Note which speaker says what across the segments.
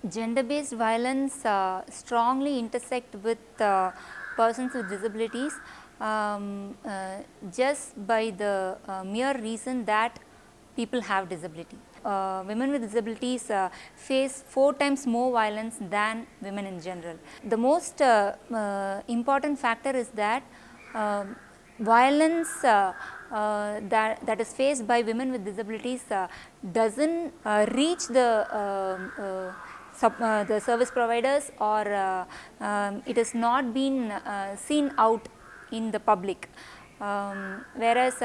Speaker 1: Gender-based violence strongly intersect with persons with disabilities just by the mere reason that people have disability. Women with disabilities face 4 times more violence than women in general. The most important factor is that violence that is faced by women with disabilities doesn't reach the service providers, or it has not been seen out in the public. Whereas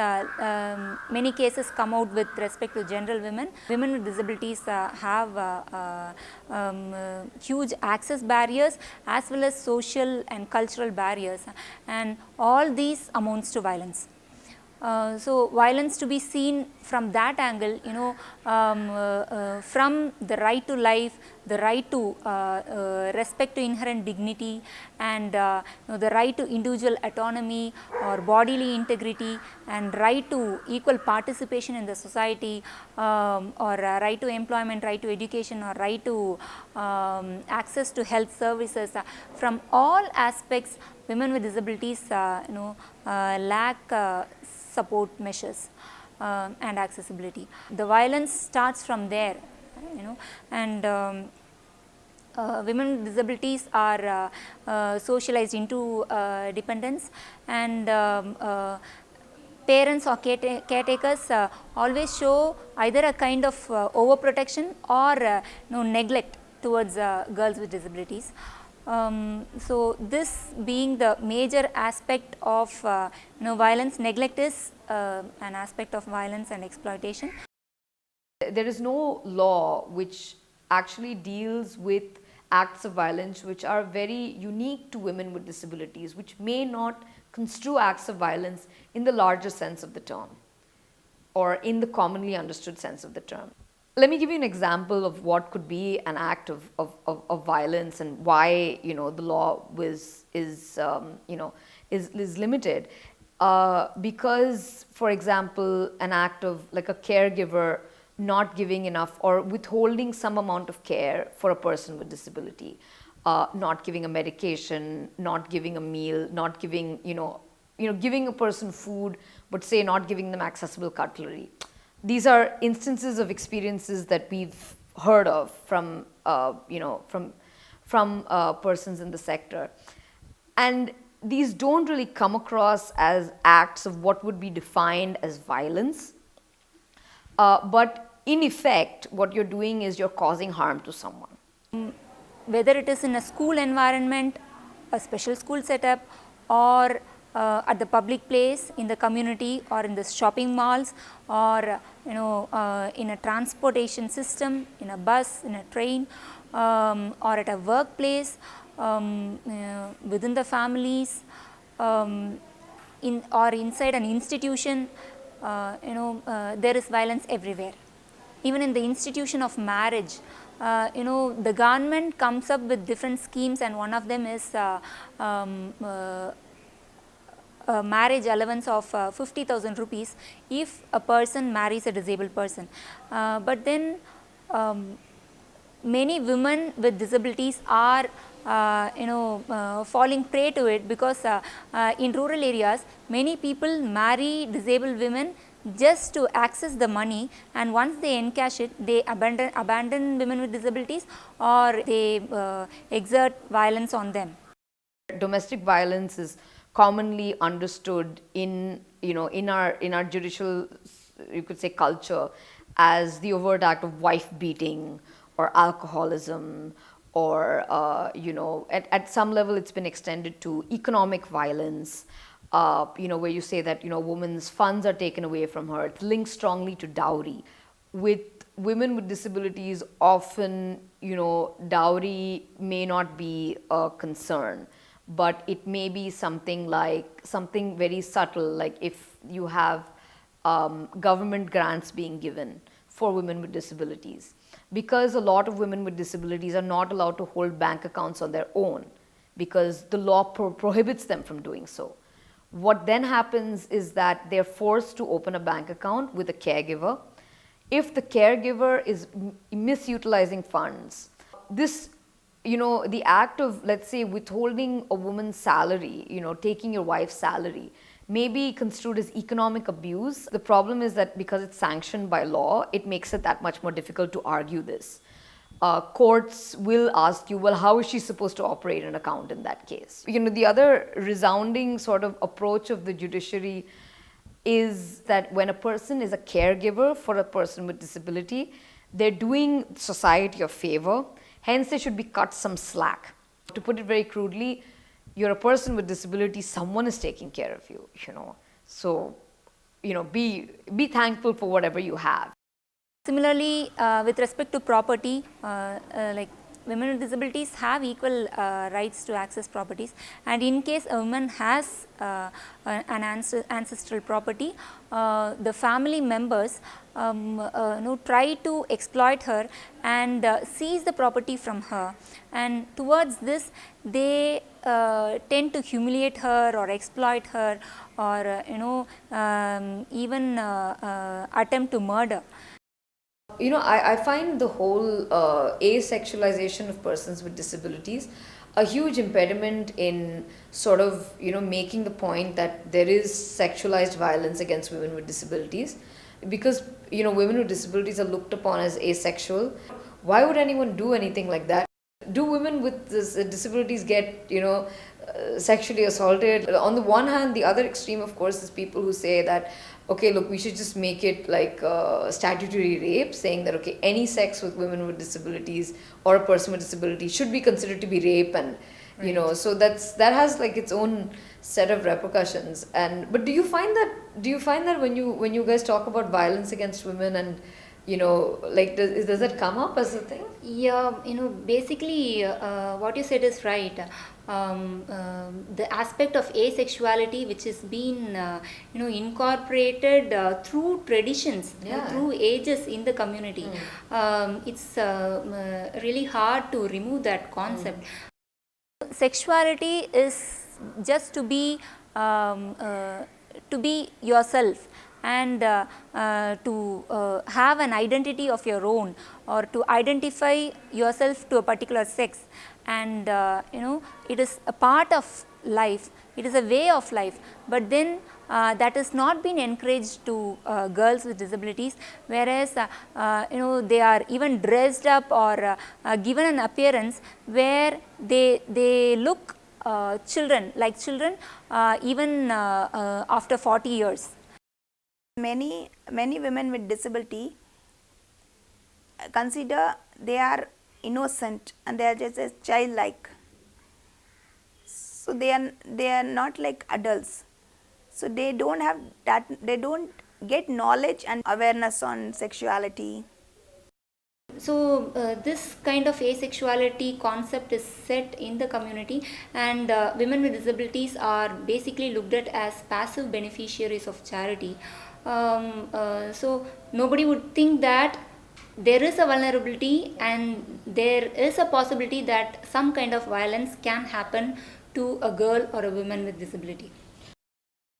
Speaker 1: many cases come out with respect to general women. Women with disabilities have huge access barriers as well as social and cultural barriers, and all these amounts to violence. So violence to be seen from that angle, from the right to life, the right to respect to inherent dignity, and the right to individual autonomy or bodily integrity, and right to equal participation in the society, or right to employment, right to education, or right to access to health services. From all aspects, women with disabilities lack support measures and accessibility. The violence starts from there, and women with disabilities are socialized into dependence, and parents or caretakers always show either a kind of overprotection or neglect towards girls with disabilities. So this being the major aspect of violence, neglect is an aspect of violence and exploitation.
Speaker 2: There is no law which actually deals with acts of violence which are very unique to women with disabilities, which may not construe acts of violence in the larger sense of the term or in the commonly understood sense of the term. Let me give you an example of what could be an act of violence and why the law is limited. Because, for example, an act of like a caregiver not giving enough or withholding some amount of care for a person with disability, not giving a medication, not giving a meal, not giving giving a person food, but say not giving them accessible cutlery. These are instances of experiences that we've heard of from persons in the sector, and these don't really come across as acts of what would be defined as violence, but in effect, what you're doing is you're causing harm to someone.
Speaker 1: Whether it is in a school environment, a special school setup, or at the public place, in the community, or in the shopping malls, or in a transportation system, in a bus, in a train, or at a workplace, within the families, or inside an institution, there is violence everywhere. Even in the institution of marriage, the government comes up with different schemes, and one of them is marriage allowance of 50,000 rupees if a person marries a disabled person. But then many women with disabilities are falling prey to it, because in rural areas many people marry disabled women just to access the money, and once they encash it, they abandon women with disabilities, or they exert violence on them.
Speaker 2: Domestic violence is commonly understood in our judicial, you could say, culture as the overt act of wife beating or alcoholism, or at some level it's been extended to economic violence, where you say that women's funds are taken away from her. It's linked strongly to dowry. With women with disabilities, often dowry may not be a concern, but it may be something very subtle, like if you have government grants being given for women with disabilities, because a lot of women with disabilities are not allowed to hold bank accounts on their own because the law prohibits them from doing so. What then happens is that they're forced to open a bank account with a caregiver. If the caregiver is misutilizing funds, this, the act of, let's say, withholding a woman's salary, taking your wife's salary, may be construed as economic abuse. The problem is that because it's sanctioned by law, it makes it that much more difficult to argue this. Courts will ask you, well, how is she supposed to operate an account in that case? The other resounding sort of approach of the judiciary is that when a person is a caregiver for a person with disability, they're doing society a favor, hence they should be cut some slack. To put it very crudely, you're a person with disability, someone is taking care of you, So, be thankful for whatever you have.
Speaker 1: Similarly, with respect to property, like women with disabilities have equal rights to access properties, and in case a woman has an ancestral property, the family members try to exploit her and seize the property from her, and towards this they tend to humiliate her or exploit her, or even attempt to murder.
Speaker 2: I find the whole asexualization of persons with disabilities a huge impediment in sort of, making the point that there is sexualized violence against women with disabilities, because, women with disabilities are looked upon as asexual. Why would anyone do anything like that? Do women with disabilities get, sexually assaulted? On the one hand, the other extreme, of course, is people who say that, okay, look, we should just make it like statutory rape, saying that, okay, any sex with women with disabilities or a person with disability should be considered to be rape, and so that has like its own set of repercussions. But do you find that when you guys talk about violence against women, and like does that come up as a thing?
Speaker 1: Yeah, basically what you said is right. The aspect of asexuality, which has been incorporated through traditions, through ages in the community, it's really hard to remove that concept. Sexuality is just to be yourself, and to have an identity of your own, or to identify yourself to a particular sex, and it is a part of life, it is a way of life, but then that has not been encouraged to girls with disabilities, whereas they are even dressed up or given an appearance where they look children, even after 40 years.
Speaker 3: Many women with disability consider they are innocent and they are just as childlike. So they are not like adults. So they don't have that, they don't get knowledge and awareness on sexuality.
Speaker 1: So this kind of asexuality concept is set in the community, and women with disabilities are basically looked at as passive beneficiaries of charity. So nobody would think that there is a vulnerability and there is a possibility that some kind of violence can happen to a girl or a woman with disability.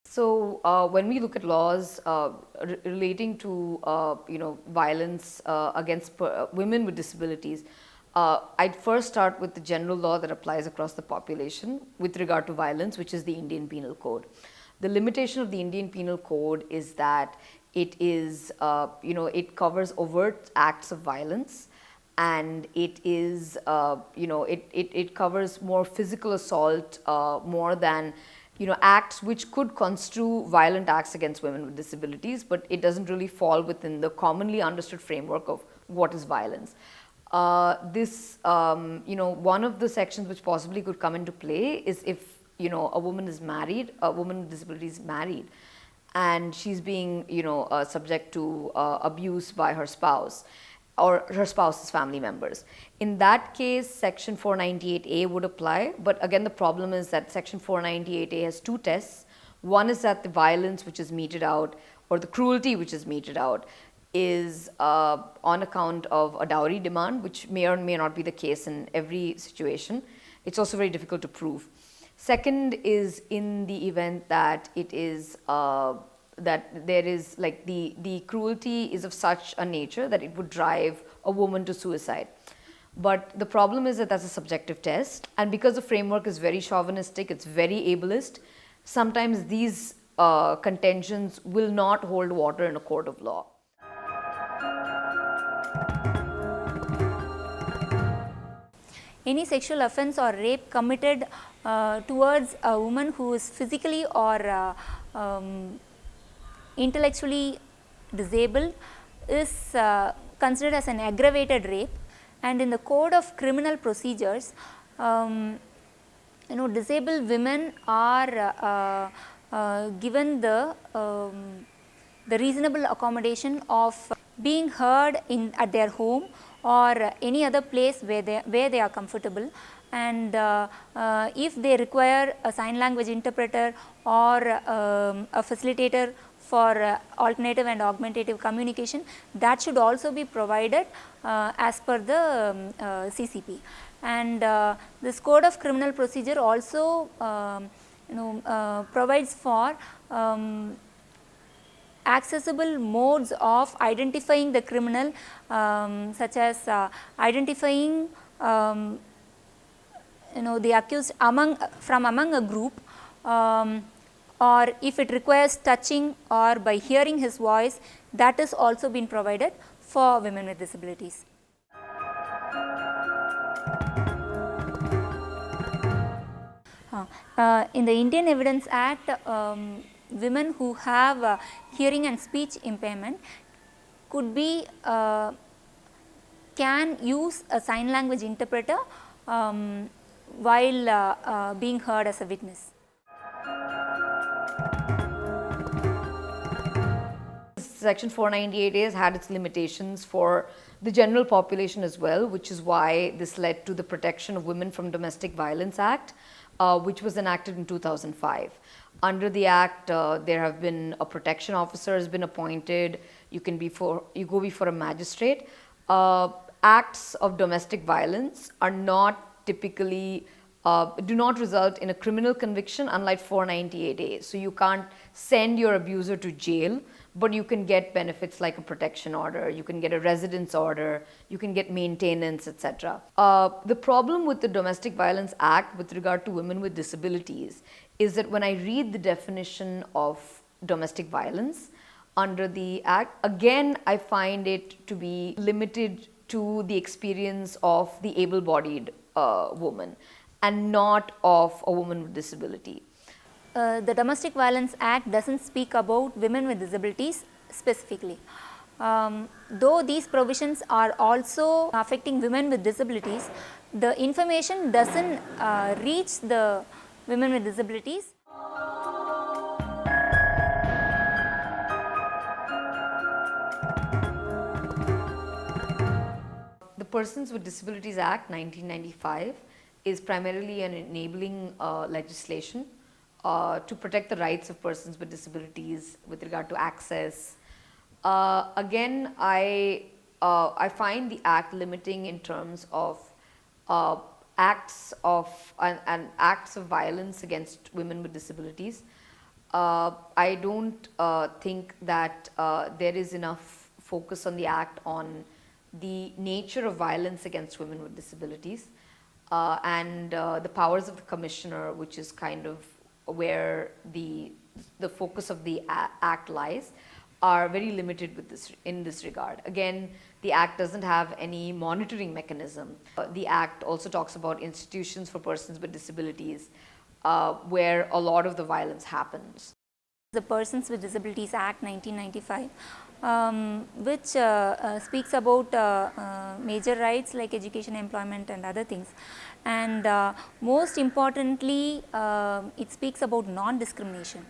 Speaker 2: So when we look at laws relating to violence against women with disabilities, I'd first start with the general law that applies across the population with regard to violence, which is the Indian Penal Code. The limitation of the Indian Penal Code is that it is, it covers overt acts of violence, and it is, it covers more physical assault more than, acts which could construe violent acts against women with disabilities, but it doesn't really fall within the commonly understood framework of what is violence. One of the sections which possibly could come into play is if, a woman is married, a woman with disability is married, and she's being, subject to abuse by her spouse or her spouse's family members. In that case, Section 498A would apply, but again the problem is that Section 498A has two tests. One is that the violence which is meted out, or the cruelty which is meted out, is on account of a dowry demand, which may or may not be the case in every situation. It's also very difficult to prove. Second is in the event that it is that there is like the cruelty is of such a nature that it would drive a woman to suicide. But the problem is that that's a subjective test, and because the framework is very chauvinistic, it's very ableist, sometimes these contentions will not hold water in a court of law.
Speaker 1: Any sexual offense or rape committed towards a woman who is physically or intellectually disabled is considered as an aggravated rape, and in the Code of Criminal Procedures, disabled women are given the reasonable accommodation of being heard at their home or any other place where they are comfortable, and if they require a sign language interpreter or a facilitator for alternative and augmentative communication, that should also be provided as per the CCP. And this Code of Criminal Procedure also provides for accessible modes of identifying the criminal, such as identifying the accused from among a group, or if it requires touching or by hearing his voice, that is also been provided for women with disabilities. In the Indian Evidence Act, women who have hearing and speech impairment can use a sign language interpreter while being heard as a witness.
Speaker 2: Section 498A has had its limitations for the general population as well, which is why this led to the Protection of Women from Domestic Violence Act, which was enacted in 2005. Under the act, there have been a protection officer has been appointed. You go before a magistrate. Acts of domestic violence are not typically do not result in a criminal conviction, unlike 498A. So you can't send your abuser to jail, but you can get benefits like a protection order, you can get a residence order, you can get maintenance, etc. The problem with the Domestic Violence Act with regard to women with disabilities is that when I read the definition of domestic violence under the act, again I find it to be limited to the experience of the able-bodied woman and not of a woman with disability.
Speaker 1: The Domestic Violence Act doesn't speak about women with disabilities specifically. Though these provisions are also affecting women with disabilities, the information doesn't reach the women with disabilities.
Speaker 2: The Persons with Disabilities Act 1995 is primarily an enabling legislation to protect the rights of persons with disabilities with regard to access. Again, I find the act limiting in terms of acts of violence against women with disabilities. I don't think that there is enough focus on the act on the nature of violence against women with disabilities, and the powers of the commissioner, which is kind of where the focus of the act lies, are very limited in this regard. Again, the act doesn't have any monitoring mechanism. The act also talks about institutions for persons with disabilities, where a lot of the violence happens.
Speaker 1: The Persons with Disabilities Act 1995, which speaks about major rights like education, employment and other things, and most importantly it speaks about non-discrimination.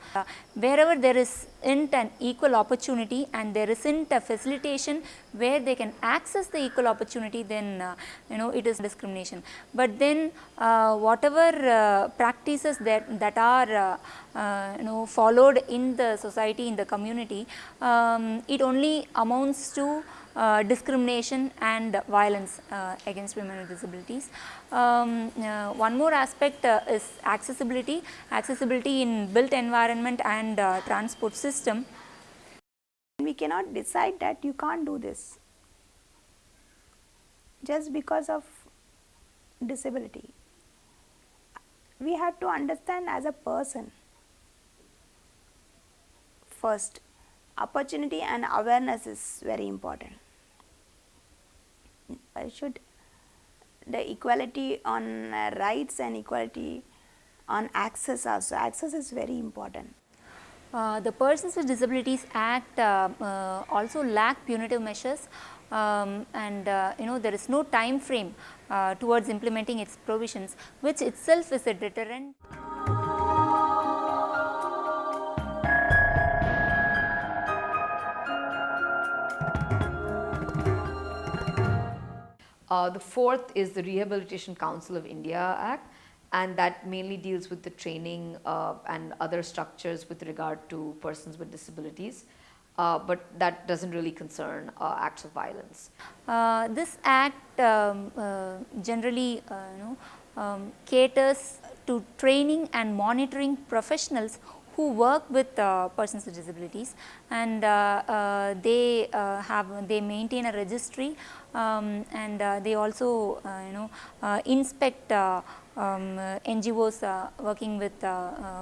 Speaker 1: Wherever there isn't an equal opportunity and there isn't a facilitation where they can access the equal opportunity, then it is discrimination. But then whatever practices that are followed in the society, in the community, it only amounts to discrimination and violence against women with disabilities. One more aspect is accessibility in built environment and transport system.
Speaker 3: We cannot decide that you can't do this. just because of disability. We have to understand as a person first. Opportunity and awareness is very important. I should the equality on rights and equality on access also. Access is very important.
Speaker 1: The Persons with Disabilities Act also lack punitive measures, and there is no time frame towards implementing its provisions, which itself is a deterrent.
Speaker 2: The fourth is the Rehabilitation Council of India Act, and that mainly deals with the training and other structures with regard to persons with disabilities. But that doesn't really concern acts of violence.
Speaker 1: This act generally caters to training and monitoring professionals who work with persons with disabilities, and they maintain a registry, and they also inspect NGOs working with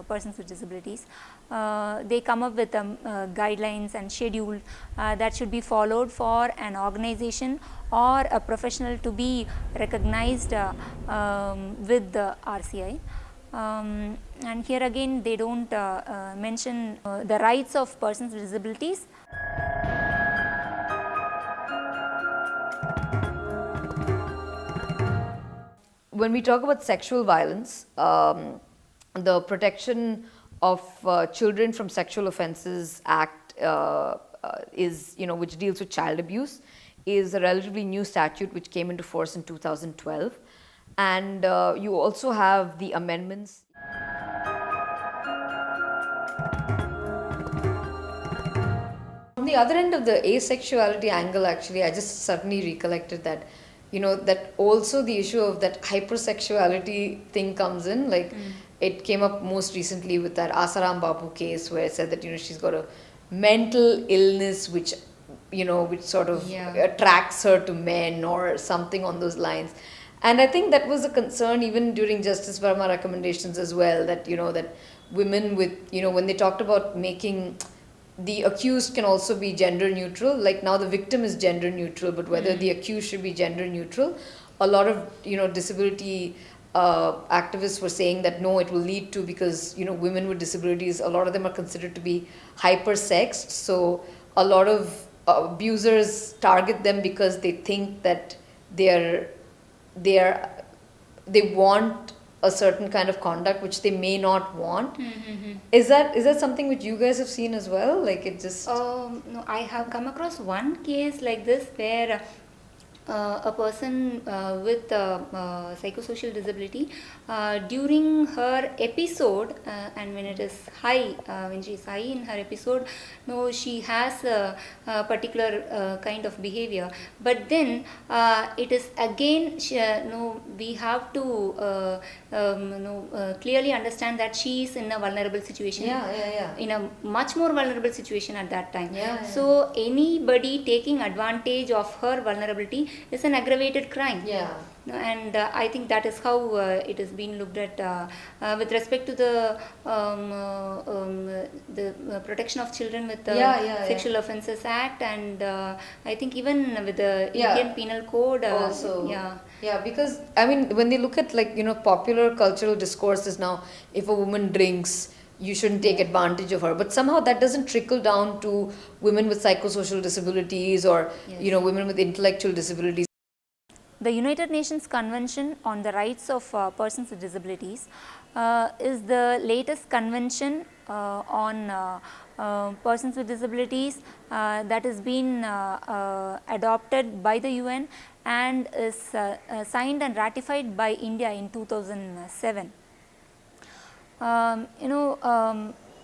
Speaker 1: persons with disabilities. They come up with guidelines and schedule that should be followed for an organization or a professional to be recognized with the RCI. And here again they don't mention the rights of persons with disabilities.
Speaker 2: When we talk about sexual violence, the Protection of Children from Sexual Offences Act is, which deals with child abuse, is a relatively new statute which came into force in 2012. And you also have the amendments. From the other end of the asexuality angle, actually, I just suddenly recollected that, that also the issue of that hypersexuality thing comes in. Like, it came up most recently with that Asaram Babu case where it said that, she's got a mental illness which, which sort of attracts her to men or something on those lines. And I think that was a concern even during Justice Verma recommendations as well, that, that women with, when they talked about making the accused can also be gender neutral, like now the victim is gender neutral, but whether the accused should be gender neutral, a lot of, disability activists were saying that no, it will lead to, because, women with disabilities, a lot of them are considered to be hypersexed. So a lot of abusers target them because they think that they want a certain kind of conduct which they may not want. Is that something which you guys have seen as well? Like, it just
Speaker 1: No, I have come across one case like this where a person with psychosocial disability, during her episode, and when it is high, when she is high in her episode, no, she has a particular kind of behavior, but then it is again we have to clearly understand that she is in a vulnerable situation, in a much more vulnerable situation at that time. So anybody taking advantage of her vulnerability is an aggravated crime. And I think that is how it has been looked at with respect to the Protection of Children with the Sexual Offences Act, and I think even with the Indian Penal Code
Speaker 2: also. Because I mean, when they look at, like, popular cultural discourses now, if a woman drinks, you shouldn't take advantage of her, but somehow that doesn't trickle down to women with psychosocial disabilities or women with intellectual disabilities.
Speaker 1: The United Nations Convention on the Rights of Persons with Disabilities is the latest convention on persons with disabilities that has been adopted by the UN and is signed and ratified by India in 2007.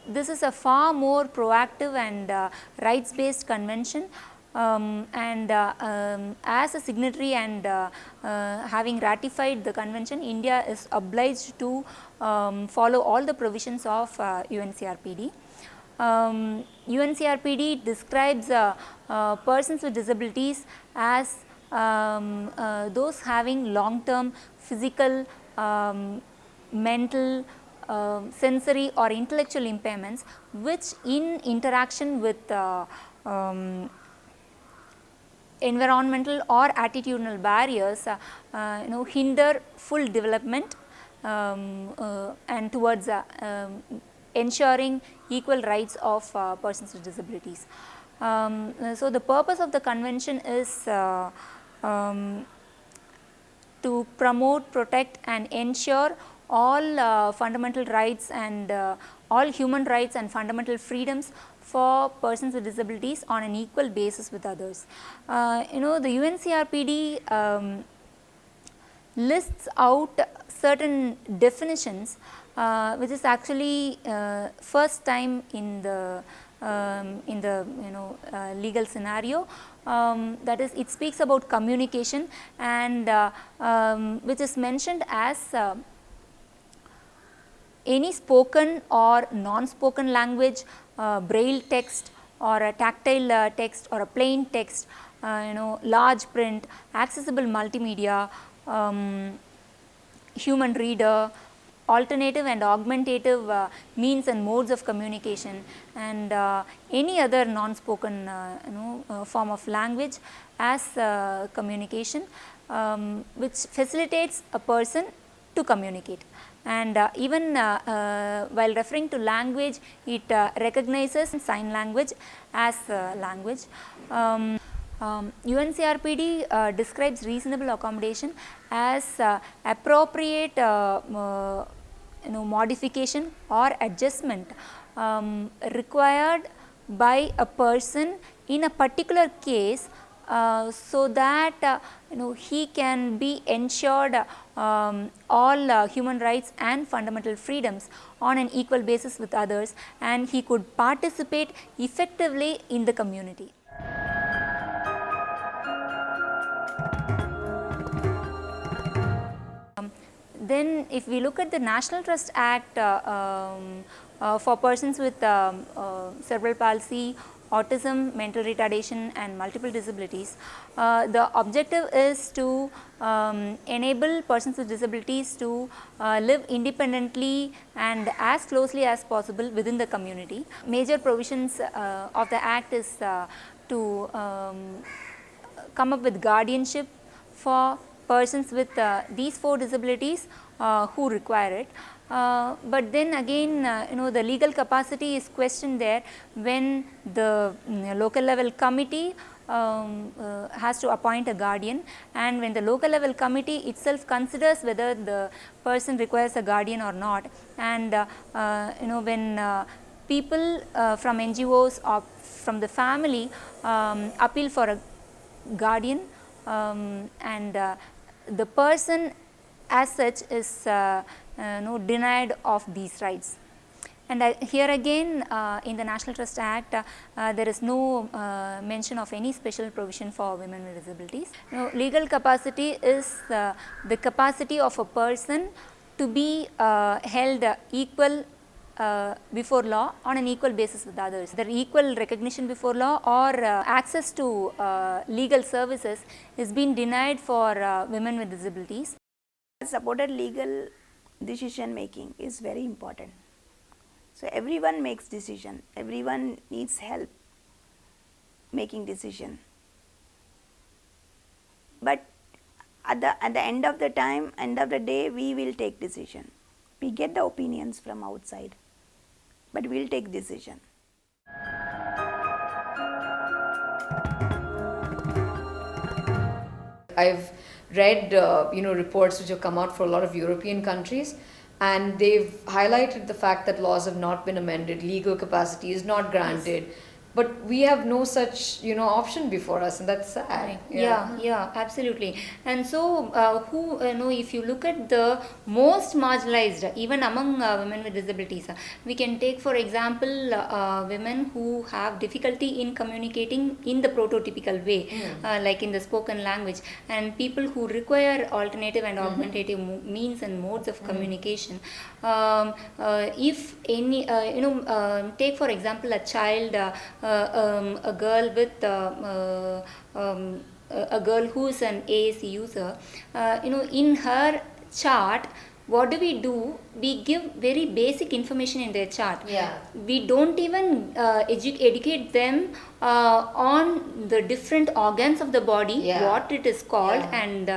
Speaker 1: This is a far more proactive and rights-based convention. As a signatory and having ratified the convention, India is obliged to follow all the provisions of UNCRPD. UNCRPD describes persons with disabilities as those having long-term physical, mental, sensory or intellectual impairments, which in interaction with um, environmental or attitudinal barriers hinder full development and towards ensuring equal rights of persons with disabilities. So the purpose of the convention is to promote, protect and ensure all fundamental rights and all human rights and fundamental freedoms for persons with disabilities on an equal basis with others. The UNCRPD lists out certain definitions which is actually first time in the legal scenario. That is, it speaks about communication and which is mentioned as any spoken or non-spoken language, braille text or a tactile text or a plain text, large print, accessible multimedia, human reader, alternative and augmentative means and modes of communication, and any other non-spoken form of language as communication, which facilitates a person to communicate. And even while referring to language, it recognizes sign language as language. UNCRPD describes reasonable accommodation as appropriate modification or adjustment required by a person in a particular case, so that he can be ensured all human rights and fundamental freedoms on an equal basis with others, and he could participate effectively in the community. Then if we look at the National Trust Act for persons with cerebral palsy, autism, mental retardation and multiple disabilities, the objective is to enable persons with disabilities to live independently and as closely as possible within the community. Major provisions of the Act is to come up with guardianship for persons with these 4 disabilities who require it. But then again, the legal capacity is questioned there when the local level committee has to appoint a guardian, and when the local level committee itself considers whether the person requires a guardian or not, and when people from NGOs or from the family appeal for a guardian, and the person as such is denied of these rights. And here again in the National Trust Act there is no mention of any special provision for women with disabilities. Legal capacity is the capacity of a person to be held equal before law on an equal basis with others. The equal recognition before law or access to legal services is being denied for women with disabilities.
Speaker 3: Supported legal decision making is very important. So everyone makes decision, everyone needs help making decision. But at the end of the time, end of the day, we will take decision. We get the opinions from outside, but we will take decision.
Speaker 2: I've read reports which have come out for a lot of European countries, and they've highlighted the fact that laws have not been amended, legal capacity is not granted, but we have no such option before us, and that's sad.
Speaker 1: Yeah, absolutely. And so who if you look at the most marginalized even among women with disabilities, we can take for example women who have difficulty in communicating in the prototypical way, like in the spoken language, and people who require alternative and augmentative means and modes of communication. If any take for example a child, a girl with a girl who is an AAC user, in her chart, what do? We give very basic information in their chart.
Speaker 2: Yeah.
Speaker 1: We don't even educate them on the different organs of the body,
Speaker 2: Yeah.
Speaker 1: what it is called,
Speaker 2: Yeah.
Speaker 1: and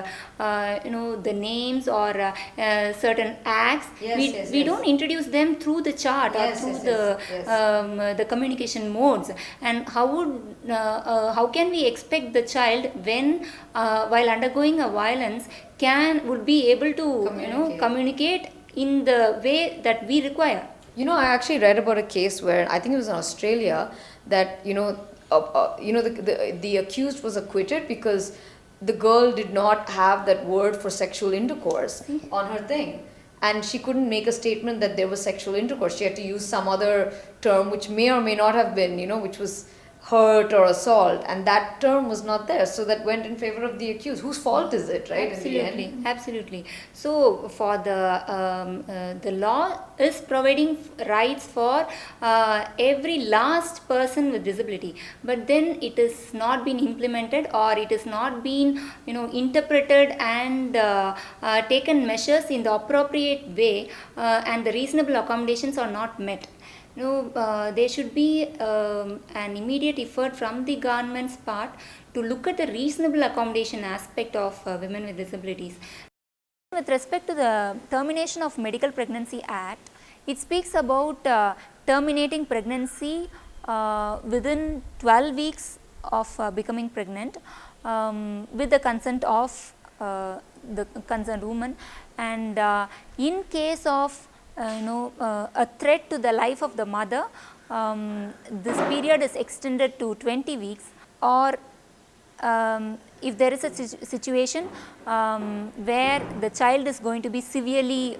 Speaker 1: the names or certain acts.
Speaker 2: Yes,
Speaker 1: we
Speaker 2: yes,
Speaker 1: we
Speaker 2: yes.
Speaker 1: don't introduce them through the chart or
Speaker 2: Yes,
Speaker 1: through
Speaker 2: yes,
Speaker 1: the
Speaker 2: yes, yes.
Speaker 1: the communication modes. And how can we expect the child when while undergoing a violence would be able to communicate in the way that we require?
Speaker 2: I actually read about a case where I think it was in Australia that the accused was acquitted because the girl did not have that word for sexual intercourse on her thing, and she couldn't make a statement that there was sexual intercourse. She had to use some other term which may or may not have been, which was hurt or assault, and that term was not there, so that went in favor of the accused. Whose fault is it, right?
Speaker 1: Absolutely, absolutely. So for the law is providing rights for every last person with disability, but then it is not been implemented, or it is not been interpreted and taken measures in the appropriate way, and the reasonable accommodations are not met. There should be an immediate effort from the government's part to look at the reasonable accommodation aspect of women with disabilities. With respect to the Termination of Medical Pregnancy Act, it speaks about terminating pregnancy within 12 weeks of becoming pregnant, with the consent of the concerned woman, and in case of a threat to the life of the mother, this period is extended to 20 weeks, or if there is a situation where the child is going to be severely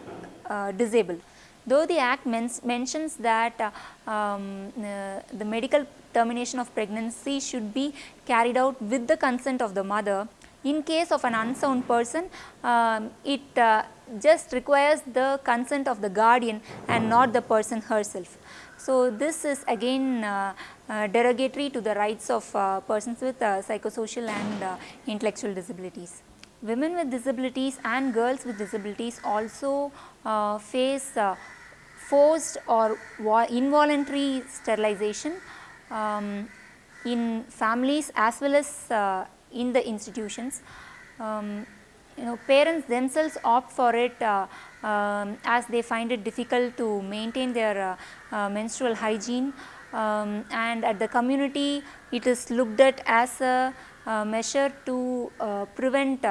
Speaker 1: disabled. Though the Act mentions that the medical termination of pregnancy should be carried out with the consent of the mother, in case of an unsound person, it just requires the consent of the guardian and not the person herself. So this is again derogatory to the rights of persons with psychosocial and intellectual disabilities. Women with disabilities and girls with disabilities also face forced or involuntary sterilization in families as well as in the institutions. Parents themselves opt for it as they find it difficult to maintain their menstrual hygiene, and at the community it is looked at as a measure to prevent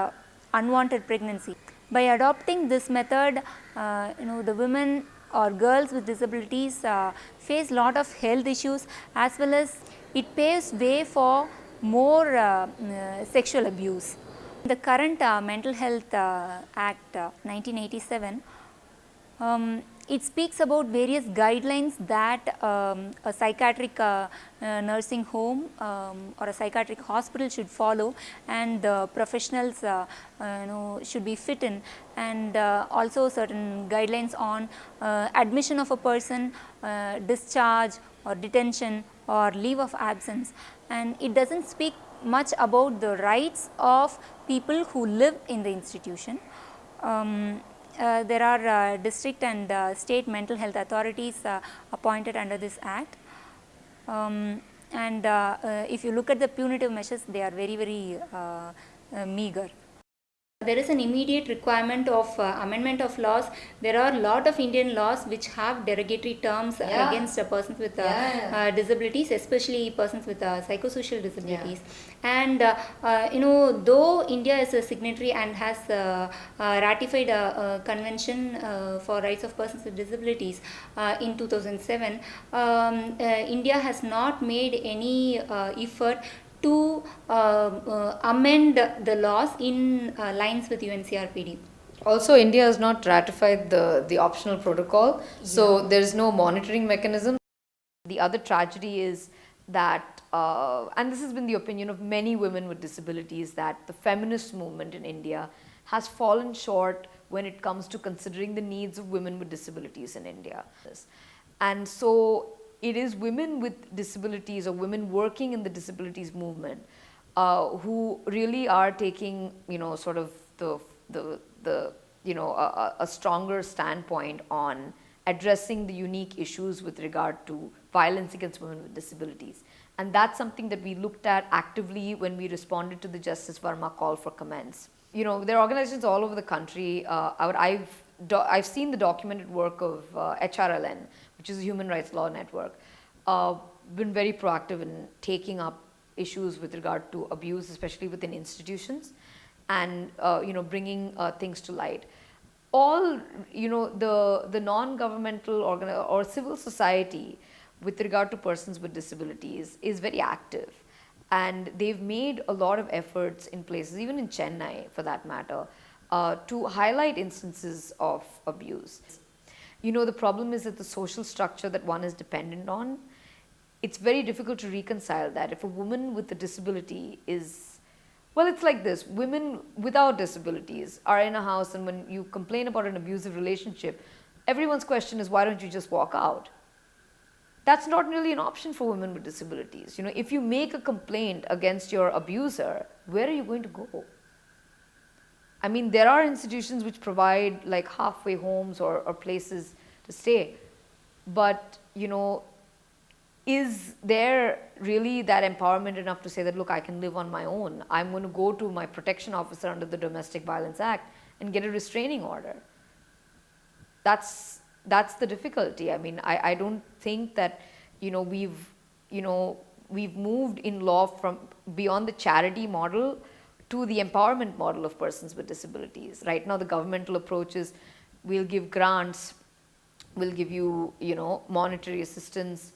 Speaker 1: unwanted pregnancy. By adopting this method, the women or girls with disabilities face lot of health issues, as well as it paves way for more sexual abuse. The current Mental Health Act 1987, it speaks about various guidelines that a psychiatric nursing home or a psychiatric hospital should follow, and the professionals should be fit in, and also certain guidelines on admission of a person, discharge or detention or leave of absence. And it does not speak much about the rights of people who live in the institution. There are district and state mental health authorities appointed under this act, and if you look at the punitive measures, they are very meager. There is an immediate requirement of amendment of laws. There are a lot of Indian laws which have derogatory terms against persons with disabilities, especially persons with psychosocial disabilities. And though India is a signatory and has ratified a convention for rights of persons with disabilities in 2007, India has not made any effort to amend the laws in lines with UNCRPD.
Speaker 2: Also, India has not ratified the optional protocol, so there is no monitoring mechanism. The other tragedy is that, and this has been the opinion of many women with disabilities, that the feminist movement in India has fallen short when it comes to considering the needs of women with disabilities in India. And so it is women with disabilities or women working in the disabilities movement who really are taking, sort of a stronger standpoint on addressing the unique issues with regard to violence against women with disabilities. And that's something that we looked at actively when we responded to the Justice Verma call for comments. There are organizations all over the country. I've seen the documented work of HRLN, which is a human rights law network, been very proactive in taking up issues with regard to abuse, especially within institutions, and bringing things to light. All the non-governmental or civil society with regard to persons with disabilities is very active, and they've made a lot of efforts in places, even in Chennai for that matter, to highlight instances of abuse. The problem is that the social structure that one is dependent on, it's very difficult to reconcile that. If a woman with a disability is, well, it's like this: women without disabilities are in a house, and when you complain about an abusive relationship, everyone's question is, why don't you just walk out? That's not really an option for women with disabilities. If you make a complaint against your abuser, where are you going to go? I mean, there are institutions which provide like halfway homes or places to stay, but is there really that empowerment enough to say that, look, I can live on my own? I'm going to go to my protection officer under the Domestic Violence Act and get a restraining order. That's the difficulty. I mean, I don't think that we've moved in law from beyond the charity model to the empowerment model of persons with disabilities. Right now, the governmental approach is, we'll give grants, we'll give you monetary assistance,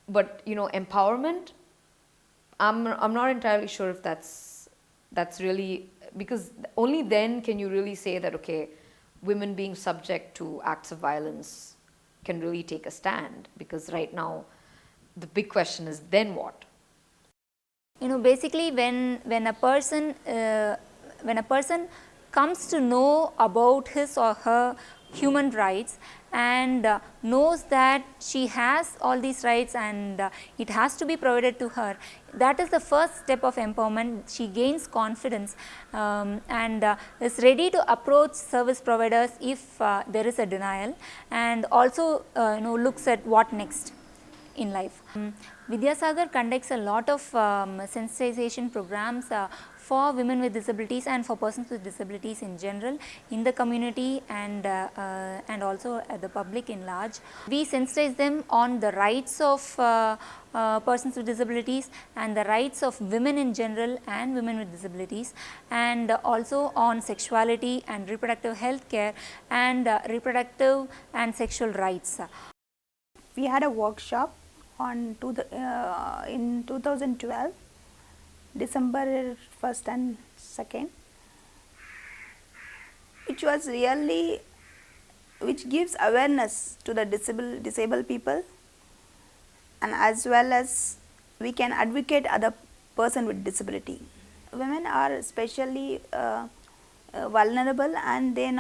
Speaker 2: but empowerment, I'm not entirely sure if that's really, because only then can you really say that, okay, women being subject to acts of violence can really take a stand. Because right now the big question is, then what?
Speaker 1: Basically when a person comes to know about his or her human rights and knows that she has all these rights and it has to be provided to her, that is the first step of empowerment. She gains confidence and is ready to approach service providers if there is a denial, and also looks at what next in life. Vidyasagar conducts a lot of sensitization programs for women with disabilities and for persons with disabilities in general in the community and also the public in large. We sensitize them on the rights of persons with disabilities and the rights of women in general and women with disabilities, and also on sexuality and reproductive health care and reproductive and sexual rights.
Speaker 3: We had a workshop in 2012, December 1st and 2nd, which gives awareness to the disabled people, and as well as we can advocate other person with disability. Women are especially vulnerable, and they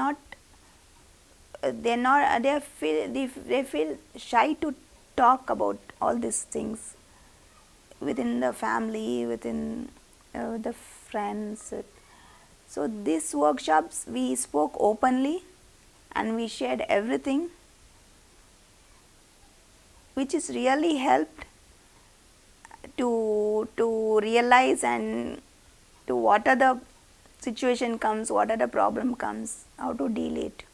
Speaker 3: feel shy to talk about all these things within the family, within the friends. So these workshops, we spoke openly and we shared everything, which is really helped to realize and to what are the situation comes, what are the problem comes, how to deal it,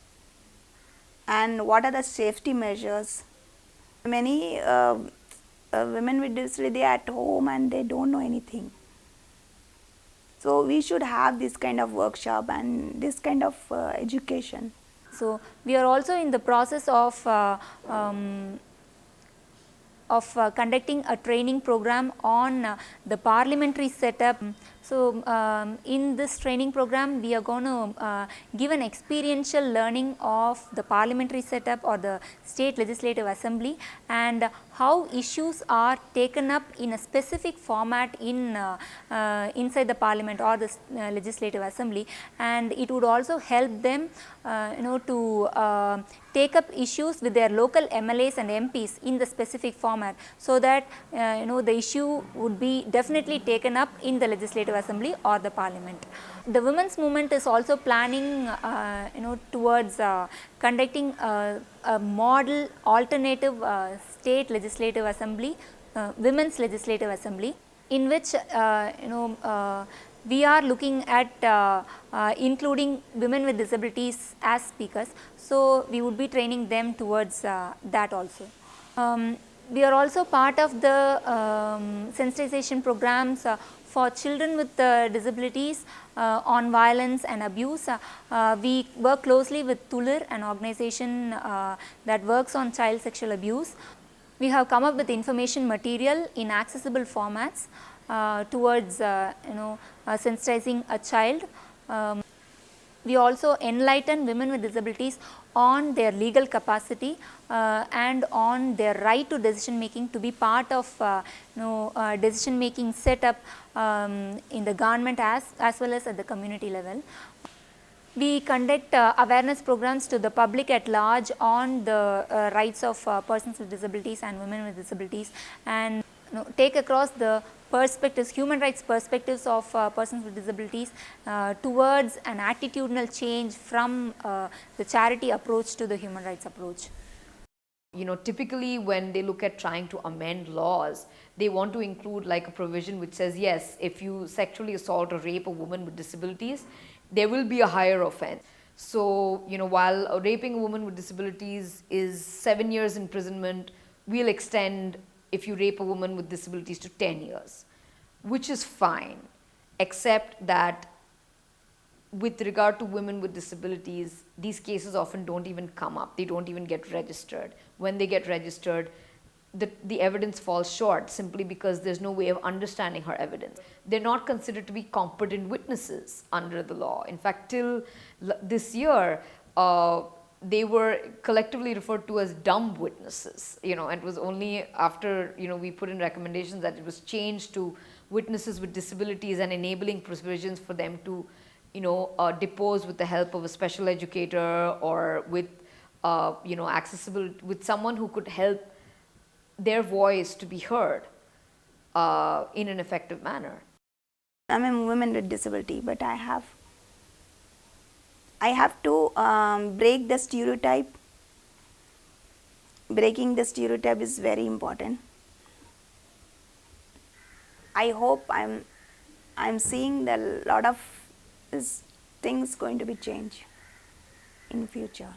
Speaker 3: and what are the safety measures. Many women with disability, they are at home and they don't know anything. So we should have this kind of workshop and this kind of education.
Speaker 1: So we are also in the process of conducting a training program on the parliamentary setup. So in this training program, we are going to give an experiential learning of the parliamentary setup or the state legislative assembly, and how issues are taken up in a specific format in inside the parliament or the legislative assembly, and it would also help them to take up issues with their local MLAs and MPs in the specific format, so that the issue would be definitely taken up in the Legislative Assembly or the Parliament. The women's movement is also planning towards conducting a model alternative state legislative assembly, women's legislative assembly, in which we are looking at including women with disabilities as speakers. So we would be training them towards that also. We are also part of the sensitization programs for children with disabilities on violence and abuse. We work closely with Tulir, an organization that works on child sexual abuse. We have come up with information material in accessible formats towards sensitizing a child. We also enlighten women with disabilities on their legal capacity and on their right to decision making, to be part of decision making setup in the government as well as at the community level. We conduct awareness programs to the public at large on the rights of persons with disabilities and women with disabilities, and take across the perspectives, human rights perspectives of persons with disabilities towards an attitudinal change from the charity approach to the human rights approach.
Speaker 2: Typically when they look at trying to amend laws, they want to include like a provision which says, yes, if you sexually assault or rape a woman with disabilities, there will be a higher offense. So, while raping a woman with disabilities is 7 years imprisonment, we'll extend if you rape a woman with disabilities to 10 years, which is fine, except that with regard to women with disabilities, these cases often don't even come up. They don't even get registered. When they get registered, the evidence falls short simply because there's no way of understanding her evidence. They're not considered to be competent witnesses under the law. In fact, till this year, they were collectively referred to as dumb witnesses, and it was only after, we put in recommendations that it was changed to witnesses with disabilities and enabling provisions for them to, depose with the help of a special educator or with, accessible, with someone who could help their voice to be heard in an effective manner.
Speaker 3: I'm a woman with disability, but I have to break the stereotype. Breaking the stereotype is very important. I hope I'm seeing that a lot of things going to be changed in future.